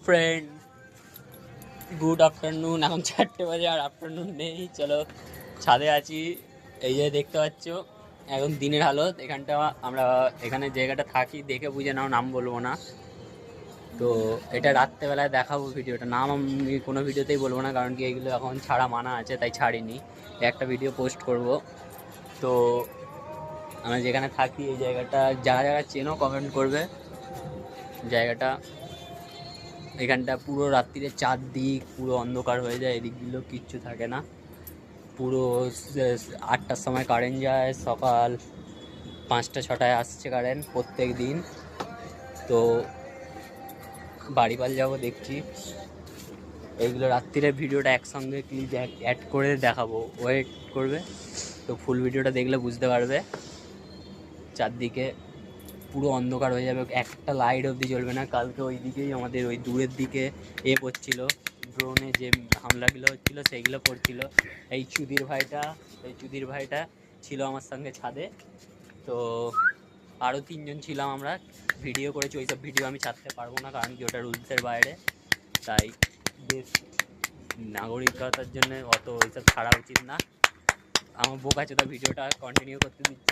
Friend, good afternoon. এখন 4টে বাজে আর afternoon নেই। চলো ছাদে আছি, এই যে দেখতে পাচ্ছ এখন দিনের হালত। এখানটা আমরা এখানে জায়গাটা থাকি, দেখে বুঝে নাও, নাম বলবো না। তো এটা রাত্রেবেলায় দেখাবো ভিডিওটা, নাম আমি কোনো ভিডিওতেই বলবো না, কারণ কি এগুলো এখন ছাড়া মানা আছে, তাই ছাড়িনি। একটা ভিডিও পোস্ট করব। তো আমরা যেখানে থাকি এই জায়গাটা যারা যারা চেনো কমেন্ট করবে। জায়গাটা এখানটা পুরো রাত্রিরে চারদিক পুরো অন্ধকার হয়ে যায়, এদিকগুলো কিচ্ছু থাকে না। পুরো 8টার সময় কারেন্ট যায়, সকাল 5টা-6টায় আসছে কারেন্ট প্রত্যেক দিন। তো বাড়িপাল যাবো, দেখছি এইগুলো রাত্রিরে ভিডিওটা একসঙ্গে ক্লিপ অ্যাড করে দেখাবো, ওয়েট করবে। তো ফুল ভিডিওটা দেখলে বুঝতে পারবে। চারদিকে পুরো অন্ধকার হয়ে যাবে, একটা লাইট অবধি জ্বলবে না। কালকে ওই দিকেই আমাদের ওই দূরের দিকে পড়ছিল, ড্রোনে যে হামলাগুলো হচ্ছিল সেইগুলো পড়ছিল। এই চুদির ভাইটা ছিল আমার সঙ্গে ছাদে। তো আরও 3জন ছিলাম আমরা, ভিডিও করেছি। ওইসব ভিডিও আমি ছাড়তে পারবো না, কারণ কি ওটা রুলসের বাইরে। তাই দেশ নাগরিকতার জন্য অত ওইসব ছাড়া উচিত না। আমার বোকাচোদা ভিডিওটা কন্টিনিউ করতে দিচ্ছে।